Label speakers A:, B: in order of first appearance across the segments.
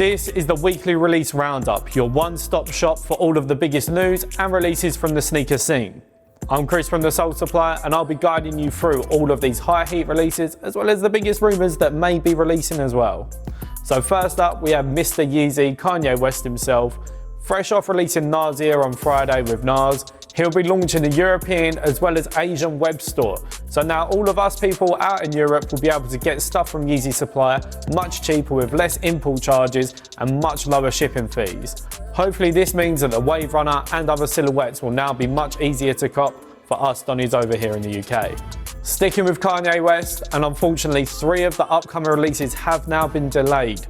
A: This is the weekly release roundup, your one-stop shop for all of the biggest news and releases from the sneaker scene. I'm Chris from the Supplier, and I'll be guiding you through all of these high heat releases as well as the biggest rumours that may be releasing as well. So first up, we have Mr. Yeezy, Kanye West himself, fresh off releasing Nas Here on Friday with Nas. He'll be launching the European as well as Asian web store. So now all of us people out in Europe will be able to get stuff from Yeezy Supplier much cheaper with less import charges and much lower shipping fees. Hopefully this means that the Wave Runner and other silhouettes will now be much easier to cop for us Donnies over here in the UK. Sticking with Kanye West, and unfortunately 3 of the upcoming releases have now been delayed.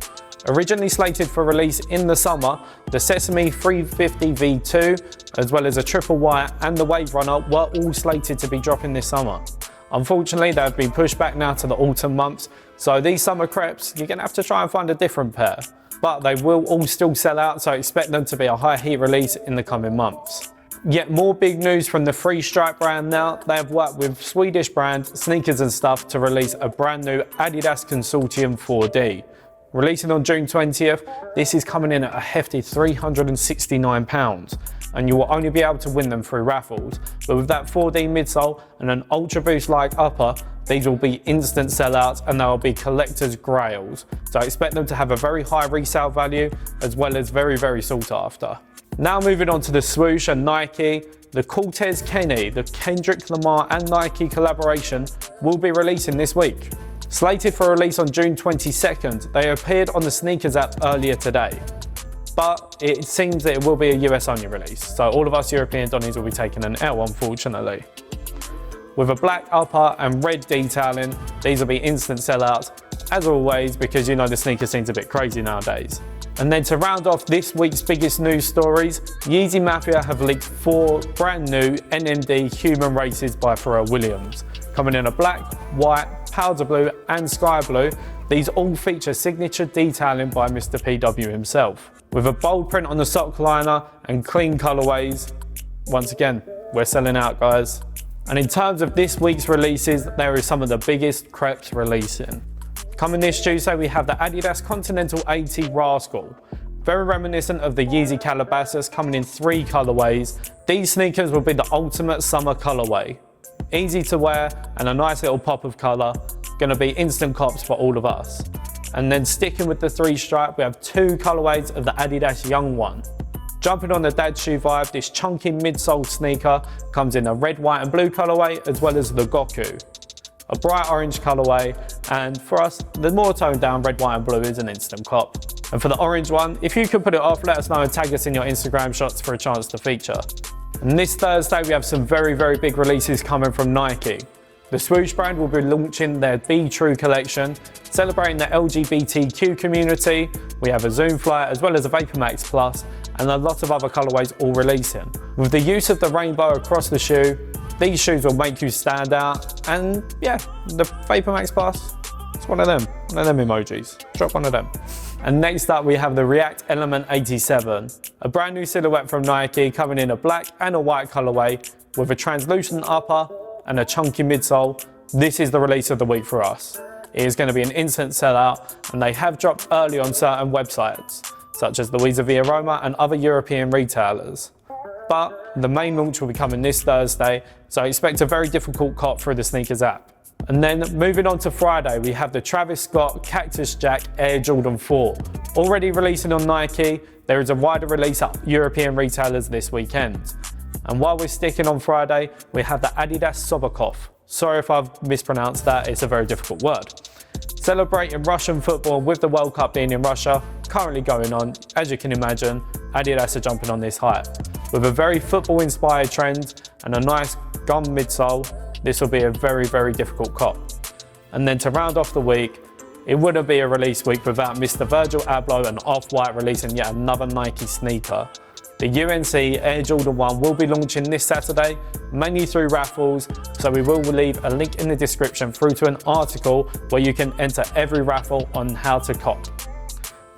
A: Originally slated for release in the summer, the Sesame 350 V2, as well as a Triple White and the Wave Runner were all slated to be dropping this summer. Unfortunately, they have been pushed back now to the autumn months, so these summer crepes, you're gonna have to try and find a different pair. But they will all still sell out, so expect them to be a high heat release in the coming months. Yet more big news from the Free Stripe brand now. They have worked with Swedish brand Sneakers and Stuff to release a brand new Adidas Consortium 4D. Releasing on June 20th, this is coming in at a hefty £369, and you will only be able to win them through raffles. But with that 4D midsole and an Ultra Boost-like upper, these will be instant sellouts and they will be collector's grails. So expect them to have a very high resale value as well as very, very sought after. Now moving on to the swoosh and Nike, the Cortez Kenny, the Kendrick Lamar and Nike collaboration will be releasing this week. Slated for release on June 22nd, they appeared on the Sneakers app earlier today. But it seems that it will be a US only release, so all of us European Donnies will be taking an L, unfortunately. With a black upper and red detailing, these will be instant sellouts, as always, because you know the sneaker scene's a bit crazy nowadays. And then to round off this week's biggest news stories, Yeezy Mafia have leaked 4 brand new NMD human races by Pharrell Williams. Coming in a black, white, powder blue and sky blue, these all feature signature detailing by Mr. PW himself. With a bold print on the sock liner and clean colourways, once again, we're selling out, guys. And in terms of this week's releases, there is some of the biggest crepes releasing. Coming this Tuesday, we have the Adidas Continental 80 Rascal. Very reminiscent of the Yeezy Calabasas, coming in 3 colourways. These sneakers will be the ultimate summer colourway. Easy to wear and a nice little pop of colour. Gonna be instant cops for all of us. And then sticking with the 3 stripe, we have 2 colourways of the Adidas Young One. Jumping on the dad shoe vibe, this chunky midsole sneaker comes in a red, white and blue colourway as well as the Goku. A bright orange colourway, and for us, the more toned down red, white and blue is an instant cop. And for the orange one, if you could put it off, let us know and tag us in your Instagram shots for a chance to feature. And this Thursday, we have some very, very big releases coming from Nike. The swoosh brand will be launching their Be True collection, celebrating the LGBTQ community. We have a Zoom Fly as well as a Vapor Max Plus, and a lot of other colorways all releasing. With the use of the rainbow across the shoe, these shoes will make you stand out. And yeah, the Vapor Max Plus, it's one of them emojis. Drop one of them. And next up, we have the React Element 87, a brand new silhouette from Nike coming in a black and a white colorway with a translucent upper and a chunky midsole. This is the release of the week for us. It is going to be an instant sellout, and they have dropped early on certain websites, such as Louisa Via Roma and other European retailers. But the main launch will be coming this Thursday, so expect a very difficult cop through the Sneakers app. And then moving on to Friday, we have the Travis Scott Cactus Jack Air Jordan 4. Already releasing on Nike, there is a wider release at European retailers this weekend. And while we're sticking on Friday, we have the Adidas Sobakov. Sorry if I've mispronounced that, it's a very difficult word. Celebrating Russian football with the World Cup being in Russia, currently going on, as you can imagine, Adidas are jumping on this hype. With a very football-inspired trend and a nice gum midsole, this will be a very, very difficult cop. And then to round off the week, it wouldn't be a release week without Mr. Virgil Abloh and Off-White releasing yet another Nike sneaker. The UNC Air Jordan 1 will be launching this Saturday, mainly through raffles, so we will leave a link in the description through to an article where you can enter every raffle on how to cop.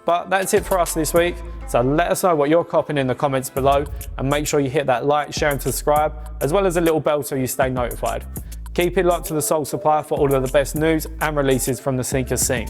A: But that's it for us this week, so let us know what you're copping in the comments below, and make sure you hit that like, share and subscribe, as well as a little bell so you stay notified. Keep it locked to the Supplier for all of the best news and releases from the sneaker scene.